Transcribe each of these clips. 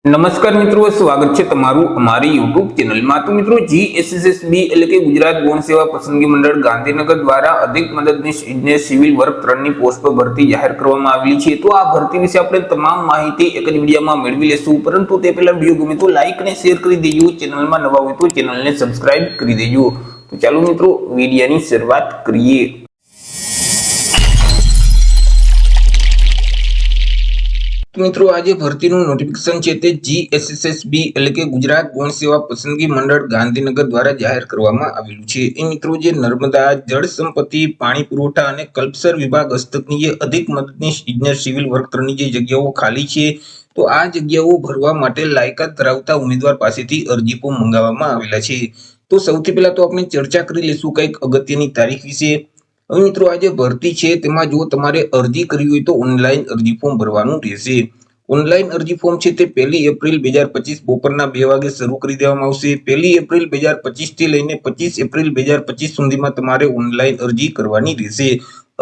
નમસ્કાર મિત્રો, સ્વાગત છે તમારું અમારી યુટ્યુબ ચેનલમાં। તો મિત્રો, જીએસએસબી એટલે કે ગુજરાત ગૌણ સેવા પસંદગી મંડળ ગાંધીનગર દ્વારા અધિક મદદનીશ ઇજનેર સિવિલ વર્ક 3 ની પોસ્ટ પર ભરતી જાહેર કરવામાં આવેલી છે। તો આ ભરતી વિશે આપણે તમામ માહિતી એક જ વિડીયોમાં મેળવી લેશું, પરંતુ તે પહેલા વિડીયો ગમે તો લાઈક અને શેર કરી દેજો। ચેનલમાં નવા હોય તો ચેનલને સબસ્ક્રાઇબ કરી દેજો। તો ચાલો મિત્રો, વિડીયોની શરૂઆત કરીએ। મિત્રો, આજે ભરતીનું નોટિફિકેશન છે તે જીએસએસબી એટલે કે ગુજરાત ગૌણ સેવા પસંદગી મંડળ ગાંધીનગર દ્વારા જાહેર કરવામાં આવેલું છે। એ મિત્રો, જે નર્મદા જળ સંપત્તિ, પાણી પુરવઠા અને કલ્પસર વિભાગ હસ્તકની જે અધિક મદદનીશ ઇજનેર સિવિલ વર્ક 3 ની જે જગ્યાઓ ખાલી છે, તો આ જગ્યાઓ ભરવા માટે લાયકાત ધરાવતા ઉમેદવાર પાસેથી અરજી ફોર્મ મંગાવવામાં આવેલા છે। તો સૌથી પહેલા તો આપણે ચર્ચા કરી લઈશું કંઈક અગત્યની તારીખ વિશે। હવે મિત્રો, આ જે ભરતી છે તેમાં જો તમારે અરજી કરવી હોય તો ઓનલાઈન અરજી ફોર્મ ભરવાનું રહેશે। ઓનલાઈન અરજી ફોર્મ છે તે 1 એપ્રિલ 2025 બપોરના 2 વાગે શરૂ કરી દેવામાં આવશે। 1 એપ્રિલ 2025 થી લઈને 25 એપ્રિલ 2025 સુધીમાં તમારે ઓનલાઈન અરજી કરવાની રહેશે।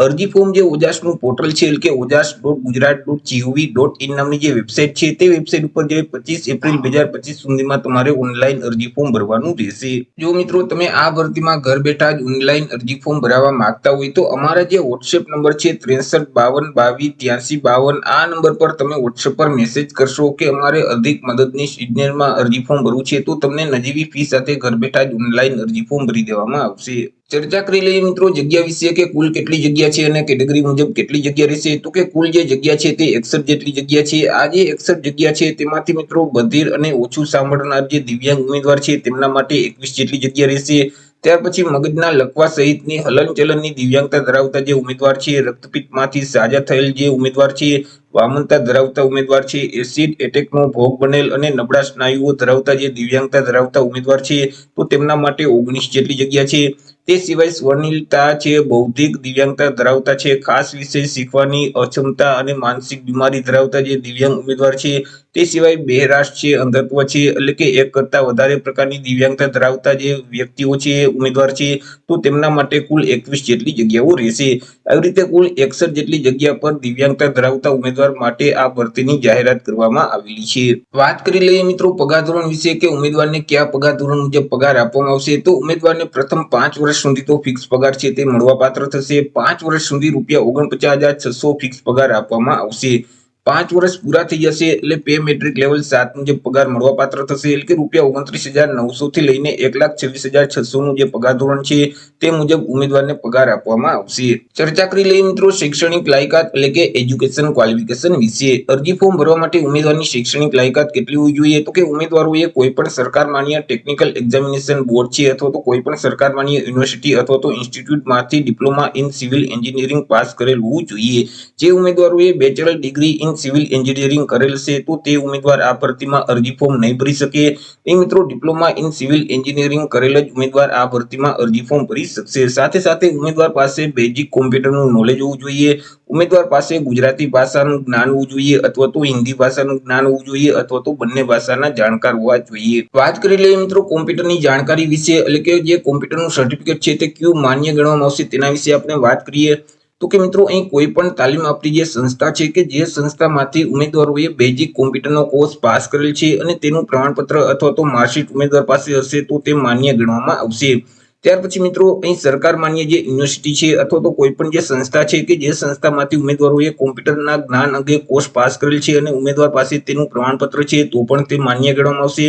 અરજી ફોર્મ જે ઓજાસનું પોર્ટલ છે એટલે કે ojas.gujarat.gov.in નામની જે વેબસાઇટ છે તે વેબસાઇટ ઉપર જે 25 એપ્રિલ 2025 સુધીમાં તમારે ઓનલાઈન અરજી ફોર્મ ભરવાનું રહેશે। જો મિત્રો, તમે આ ભરતીમાં ઘર બેઠા જ ઓનલાઈન અરજી ફોર્મ ભરવા માંગતા હોય તો અમારા જે WhatsApp નંબર છે 6352228352, આ નંબર પર તમે WhatsApp પર મેસેજ કરશો કે અમારે અધિક મદદનીશ ઇજનેરમાં અરજી ફોર્મ ભરવું છે, તો તમને નજીવી ફી સાથે ઘર બેઠા જ ઓનલાઈન અરજી ફોર્મ ભરી દેવામાં આવશે। ચર્ચા કરી લઈએ મિત્રો જગ્યા વિશે કે કુલ કેટલી જગ્યા છે અને કેટેગરી મુજબ કેટલી જગ્યા રહેશે। તો કે કુલ જે જગ્યા છે તે 61 જેટલી જગ્યા છે। આ જે 61 જગ્યા છે તેમાંથી મિત્રો બધિર અને ઓછું સાંભળનાર જે દિવ્યાંગ ઉમેદવાર છે તેમના માટે 21 જેટલી જગ્યા રહેશે। ત્યાર પછી મગજના લકવા સહિતની હલનચલનની દિવ્યાંગતા ધરાવતા જે ઉમેદવાર છે, રક્તપિત્તમાંથી સાજા થયેલ જે ઉમેદવાર છે, વામનતા ધરાવતા ઉમેદવાર છે, એસિડ એટેકનો ભોગ બનેલ અને નબળા સ્નાયુઓ ધરાવતા જે દિવ્યાંગતા ધરાવતા ઉમેદવાર છે, તો તેમના માટે 19 જેટલી જગ્યા છે। તે સિવાય સ્વનિલતા છે, બૌદ્ધિક દિવ્યાંગતા ધરાવતા છે, ખાસ વિષય શીખવાની અક્ષમતા અને માનસિક બીમારી ધરાવતા જે દિવ્યાંગ ઉમેદવાર છે, તે સિવાય બહેરાશ છે, અંધત્વ છે એટલે કે એક કરતા વધારે પ્રકારની દિવ્યાંગતા ધરાવતા જે વ્યક્તિઓ છે, ઉમેદવાર છે, તો તેમના માટે કુલ 21 જેટલી જગ્યાઓ રહેશે। આવી રીતે કુલ 61 જેટલી જગ્યા પર દિવ્યાંગતા ધરાવતા ઉમેદવાર માટે આ ભરતીની જાહેરાત કરવામાં આવેલી છે। વાત કરી લઈએ મિત્રો પગાર ધોરણ વિશે કે ઉમેદવારને કયા પગાર ધોરણ મુજબ પગાર આપવામાં આવશે। તો ઉમેદવારને પ્રથમ 5 વર્ષ સુધી તો ફિક્સ પગાર છે તે મળવાપાત્ર થશે। 5 વર્ષ સુધી ₹49,600 ફિક્સ પગાર આપવામાં આવશે। 5 વર્ષ પૂરા થઈ જશે એટલે પે મેટ્રિક લેવલ 7 મુજબ પગાર મળવાપાત્ર થશે, એટલે કે ₹29,900 થી લઈને 1,26,600 નું જે પગાર ધોરણ છે તે મુજબ ઉમેદવારને પગાર આપવામાં આવશે। ચર્ચા કરી લઈએ મિત્રો શૈક્ષણિક લાયકાત એટલે કે એજ્યુકેશન ક્વોલિફિકેશન વિશે। અરજી ફોર્મ ભરવા માટે ઉમેદવારની શૈક્ષણિક લાયકાત કેટલી હોવી જોઈએ? તો કે ઉમેદવારોએ કોઈપણ સરકાર માન્ય ટેકનિકલ એક્ઝામિનેશન બોર્ડ છે અથવા તો કોઈપણ સરકાર માન્ય યુનિવર્સિટી અથવા તો ઇન્સ્ટિટ્યૂટમાંથી diploma in civil engineering pass કરેલ હોવું જોઈએ। જે ઉમેદવારોએ bachelor degree in civil engineering કરેલ છે તો તે ઉમેદવાર આ ભરતીમાં અરજી ફોર્મ નહીં ભરી શકે। એ મિત્રો, ડિપ્લોમા ઇન સિવિલ એન્જિનિયરિંગ કરેલ જ ઉમેદવાર આ ભરતીમાં અરજી ફોર્મ ભરી શકશે। સાથે સાથે ઉમેદવાર પાસે બેઝિક કોમ્પ્યુટરનું નોલેજ હોવું જોઈએ। ઉમેદવાર પાસે ગુજરાતી ભાષાનું જ્ઞાન હોવું જોઈએ અથવા તો હિન્દી ભાષાનું જ્ઞાન હોવું જોઈએ અથવા તો બંને ભાષાના જાણકાર હોવા જોઈએ। વાત કરી લઈએ મિત્રો કોમ્પ્યુટરની જાણકારી વિશે એટલે કે જે કોમ્પ્યુટરનું સર્ટિફિકેટ છે તે કયું માન્ય ગણવામાં આવશે તેના વિશે આપણે વાત કરીએ। તો કે મિત્રો, અહીં કોઈ પણ તાલીમ આપતી જે સંસ્થા છે કે જે સંસ્થામાંથી ઉમેદવારોએ બેઝિક કોમ્પ્યુટરનો કોર્સ પાસ કરેલ છે અને તેનું પ્રમાણપત્ર અથવા તો માર્કશીટ ઉમેદવાર પાસે હશે તો તે માન્ય ગણવામાં આવશે। ત્યાર પછી મિત્રો, અહીં સરકાર માન્ય જે યુનિવર્સિટી છે અથવા તો કોઈ પણ જે સંસ્થા છે કે જે સંસ્થામાંથી ઉમેદવારોએ કોમ્પ્યુટરના જ્ઞાન અંગે કોર્સ પાસ કરેલ છે અને ઉમેદવાર પાસે તેનું પ્રમાણપત્ર છે તો પણ તે માન્ય ગણવામાં આવશે।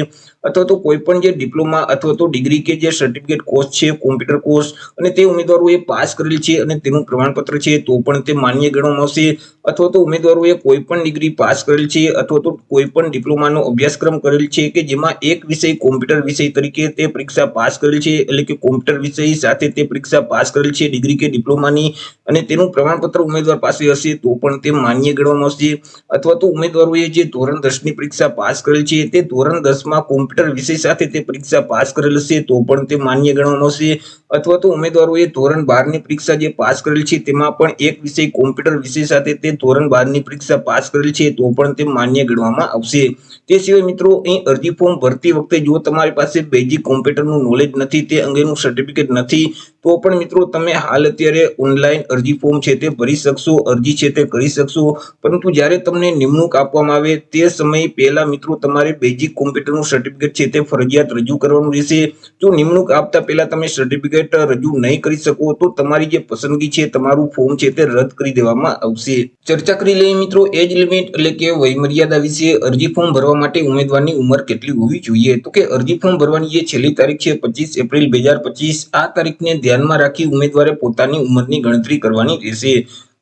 અથવા તો કોઈ પણ જે ડિપ્લોમા અથવા તો ડિગ્રી કે જે સર્ટિફિકેટ કોર્સ છે કોમ્પ્યુટર કોર્સ અને તે ઉમેદવારોએ પાસ કરેલ છે અને તેનું પ્રમાણપત્ર છે તો પણ તે માન્ય ગણવામાં આવશે। અથવા તો ઉમેદવારોએ કોઈ પણ ડિગ્રી પાસ કરેલ છે અથવા તો કોઈ પણ ડિપ્લોમાનો અભ્યાસક્રમ કરેલ છે કે જેમાં એક વિષય કોમ્પ્યુટર વિષય તરીકે તે પરીક્ષા પાસ કરેલ છે એટલે કે કોમ્પ્યુટર વિષય સાથે તે પરીક્ષા પાસ કરેલ છે ડિગ્રી કે ડિપ્લોમાની અને તેનું પ્રમાણપત્ર ઉમેદવાર પાસે હશે તો પણ તે માન્ય ગણવામાં આવશે। અથવા તો ઉમેદવારોએ જે ધોરણ 10 ની પરીક્ષા પાસ કરેલ છે તે ધોરણ 10 માં કોમ્પ્યુટર વિષય સાથે તે પરીક્ષા પાસ કરેલ હશે તો પણ તે માન્ય ગણવામાં આવશે। અથવા તો ઉમેદવારોએ ધોરણ 12 ની પરીક્ષા જે પાસ કરેલ છે તેમાં પણ એક વિષય કોમ્પ્યુટર વિષય સાથે તે ધોરણ 12 ની પરીક્ષા પાસ કરેલ છે તો પણ તે માન્ય ગણવામાં આવશે। તે સિવાય મિત્રો, અહીં અરજી ફોર્મ ભરતી વખતે જો તમારી પાસે બેઝિક કોમ્પ્યુટરનું નોલેજ નથી, તે અંગેનું સર્ટિફિકેટ નથી, તો પણ મિત્રો તમે હાલ અત્યારે ઓનલાઈન અરજી ફોર્મ છે તે ભરી શકશો, અરજી છે તે કરી શકશો. પરંતુ જ્યારે તમને નિમણૂક આપવામાં આવે તે સમય પહેલા મિત્રો તમારે બેઝિક કોમ્પ્યુટરનું સર્ટિફિકેટ છે તે ફરજિયાત રજૂ કરવાનું રહેશે. જો નિમણૂક આપતા પહેલા તમે સર્ટિફિકેટ રજૂ નહીં કરી શકો તો તમારી જે પસંદગી છે, તમારું ફોર્મ છે તે રદ કરી દેવામાં આવશે. ચર્ચા કરી લઈએ મિત્રો એજ લિમિટ એટલે કે વયમર્યાદા વિશે. અરજી ફોર્મ ભરવા માટે ઉમેદવારની ઉંમર કેટલી હોવી જોઈએ? તો કે અરજી ફોર્મ ભરવાની જે છેલ્લી તારીખ છે 25 એપ્રિલ 2025, આ તારીખને ધ્યાનમાં રાખી ઉમેદવારે પોતાની ઉંમરની ગણતરી કરવાની રહેશે.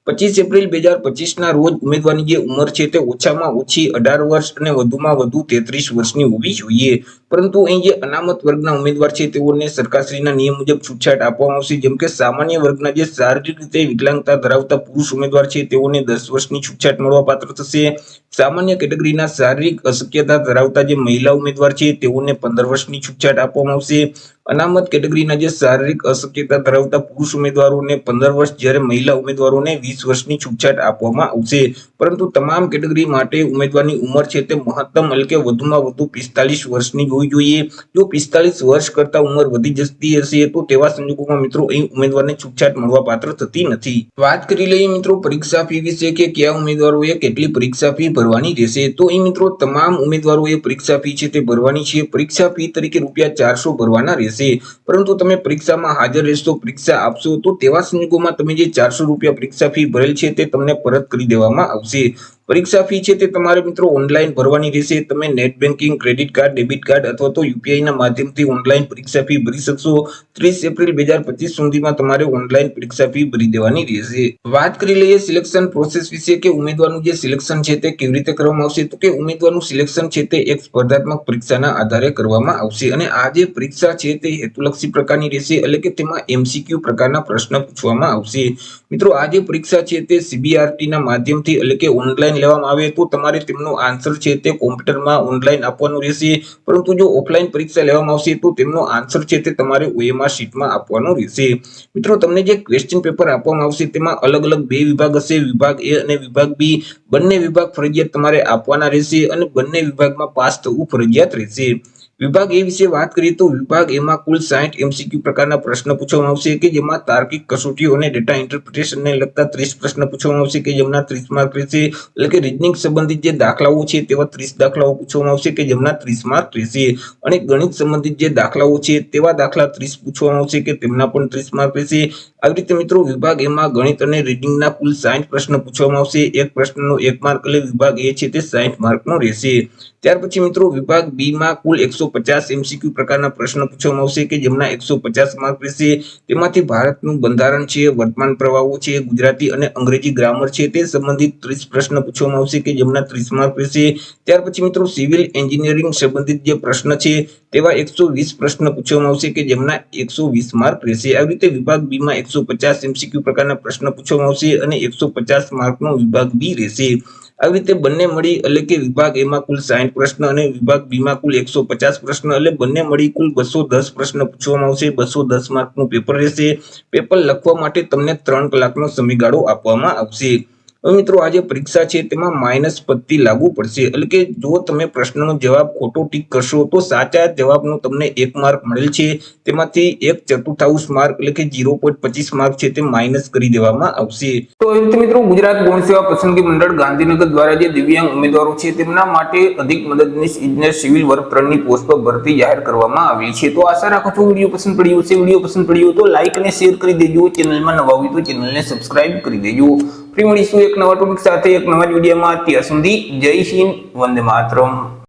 25 એપ્રિલ 2025 ના રોજ ઉમેદવારની જે ઉંમર છે તે ઓછામાં ઓછી 18 વર્ષ અને વધુમાં વધુ 33 વર્ષની હોવી જોઈએ. પરંતુ અહીં જે અનામત વર્ગના ઉમેદવાર છે તેઓને સરકારશ્રીના નિયમ મુજબ છૂટછાટ આપવામાં આવશે. જેમ કે સામાન્ય વર્ગના જે શારીરિક રીતે વિકલાંગતા ધરાવતા પુરુષ ઉમેદવાર છે તેઓને 10 વર્ષની છૂટછાટ મળવા પાત્ર થશે. સામાન્ય કેટેગરીના શારીરિક અશક્યતા ધરાવતા જે મહિલા ઉમેદવાર છે તેઓને 15 વર્ષની છૂટછાટ આપવામાં આવશે. અનામત કેટેગરીના જે શારીરિક અશક્યતા ધરાવતા પુરુષ ઉમેદવારોને 15 વર્ષ, જ્યારે મહિલા ઉમેદવારોને 20 વર્ષની છૂટછાટ આપવામાં આવશે. પરંતુ તમામ કેટેગરી માટે ઉમેદવારની ઉંમર છે તે મહત્તમ એટલે કે વધુમાં વધુ 45 વર્ષની હોવી જોઈએ. જો 45 વર્ષ કરતા ઉંમર વધી જતી હશે તો તેવા સંજોગોમાં મિત્રો અહીં ઉમેદવારને છૂટછાટ મળવા પાત્ર થતી નથી. વાત કરી લઈએ મિત્રો પરીક્ષા ફી વિશે કે કયા ઉમેદવારોએ કેટલી પરીક્ષા ફી ભરવાની રહેશે. તો અહીં મિત્રો તમામ ઉમેદવારોએ પરીક્ષા ફી છે તે ભરવાની છે. પરીક્ષા ફી તરીકે ₹400 ભરવાના રહેશે. પરંતુ તમે પરીક્ષામાં હાજર રહેશો, પરીક્ષા આપશો તો તેવા સંજોગોમાં તમે જે ₹400 પરીક્ષા ફી ભરેલ છે તે તમને પરત કરી દેવામાં આવશે. પરીક્ષા ફી છે તે તમારે મિત્રો ઓનલાઈન ભરવાની રહેશે. તમે net banking, credit card, debit card અથવા તો યુપીઆઈ ના માધ્યમથી ઓનલાઈન પરીક્ષા ફી ભરી શકશો. 30 એપ્રિલ 2025 સુધીમાં તમારે ઓનલાઈન પરીક્ષા ફી ભરી દેવાની રહેશે. વાત કરી લઈએ સિલેક્શન પ્રોસેસ વિશે કે ઉમેદવારનું જે સિલેક્શન છે તે કેવી રીતે કરવામાં આવશે. તો કે ઉમેદવારનું સિલેક્શન છે તે એક સ્પર્ધાત્મક પરીક્ષાના આધારે કરવામાં આવશે અને આ જે પરીક્ષા છે તે હેતુલક્ષી પ્રકારની રહેશે, એટલે કે તેમાં MCQ પ્રકારના પ્રશ્ન પૂછવામાં આવશે. મિત્રો આ જે પરીક્ષા છે તે CBRT ના માધ્યમથી એટલે કે ઓનલાઈન લેવામાં આવે તો તમારે તેમનો આન્સર છે તે કોમ્પ્યુટરમાં ઓનલાઈન આપવાનું રહેશે. પરંતુ જો ઓફલાઈન પરીક્ષા લેવામાં આવશે તો તેમનો આન્સર છે તે તમારે OMR શીટમાં આપવાનો રહેશે. મિત્રો તમને જે ક્વેશ્ચન પેપર આપવામાં આવશે તેમાં અલગ અલગ બે વિભાગ હશે, વિભાગ A અને વિભાગ B. બંને વિભાગ ફરજિયાત તમારે આપવાના રહેશે અને બંને વિભાગમાં પાસ થવું ફરજિયાત રહેશે. વિભાગ A વિશે વાત કરીએ તો વિભાગ A માં કુલ 60 MCQ પ્રકારના પ્રશ્ન પૂછવામાં આવશે કે જેમાં તાર્કિક કસોટીઓ અને ડેટા ઇન્ટરપ્રિટેશનને લગતા 30 પ્રશ્ન પૂછવામાં આવશે કે જેમના 30 માર્ક રહેશે. એટલે કે રીઝનિંગ સંબંધિત જે દાખલાઓ છે તેવા 30 દાખલાઓ પૂછવામાં આવશે કે જેમના 30 માર્ક રહેશે. અને ગણિત સંબંધિત જે દાખલાઓ છે તેવા દાખલા 30 પૂછવામાં આવશે કે તેમના પણ 30 માર્ક રહેશે. આવી રીતે મિત્રો વિભાગ A માં ગણિત અને રીડિંગના કુલ 60 પ્રશ્ન પૂછવામાં આવશે. એક પ્રશ્નનો 1 માર્ક એટલે વિભાગ A છે તે 60 માર્કનો રહેશે. ત્યાર પછી મિત્રો વિભાગ B માં કુલ 150 MCQ પ્રકારના પ્રશ્ન પૂછવામાં આવશે કે જેમના 150 માર્ક રહેશે. તેમાંથી ભારતનું બંધારણ છે, વર્તમાન પ્રવાહો છે, ગુજરાતી અને અંગ્રેજી ગ્રામર છે તે સંબંધિત 30 પ્રશ્ન પૂછવામાં આવશે કે જેમના 30 માર્ક રહેશે. ત્યાર પછી મિત્રો સિવિલ એન્જિનિયરિંગ સંબંધિત જે પ્રશ્ન છે તેવા 120 પ્રશ્ન પૂછવામાં આવશે કે જેમના 120 માર્ક રહેશે. આવી રીતે વિભાગ B માં 150 MCQ પ્રકારના પ્રશ્ન પૂછવામાં આવશે અને 150 માર્કનો વિભાગ B રહેશે. આવી રીતે બંને મળી એટલે કે વિભાગ A માં કુલ 60 પ્રશ્ન અને વિભાગ B માં કુલ 150 પ્રશ્ન એટલે બંને મળી કુલ 210 પ્રશ્ન પૂછવામાં આવશે. 210 માર્કનું પેપર રહેશે. પેપર લખવા માટે તમને 3 કલાકનો સમયગાળો આપવામાં આવશે. હવે મિત્રો આ જે પરીક્ષા છે તેમાં માઇનસ પદ્ધતિ લાગુ પડશે, એટલે કે જો તમે પ્રશ્નનો જવાબ ખોટો ટીક કરશો તો સાચા જવાબનો તમને 1 માર્ક મળેલ છે તેમાંથી 1/4 માર્ક એટલે કે 0.25 માર્ક છે તે માઇનસ કરી દેવામાં આવશે. તો એ રીતે મિત્રો ગુજરાત ગૌણ સેવા પસંદગી મંડળ ગાંધીનગર દ્વારા જે દિવ્યાંગ ઉમેદવારો છે તેમના માટે અધિક મદદનીશ ઇજનેર સિવિલ વર્ક 3 ની પોસ્ટ પર ભરતી જાહેર કરવામાં આવી છે. તો આશા રાખું છું વિડીયો પસંદ પડ્યો હશે. વિડીયો પસંદ પડ્યો તો લાઈક અને શેર કરી દેજો. ચેનલમાં નવા હોય તો ચેનલને સબસ્ક્રાઇબ કરી દેજો. ફરી મળીશું એક નવા ટોપિક સાથે એક નવા વિડીયોમાં. ત્યાં સુધી જય હિન્દ, વંદે માતરમ.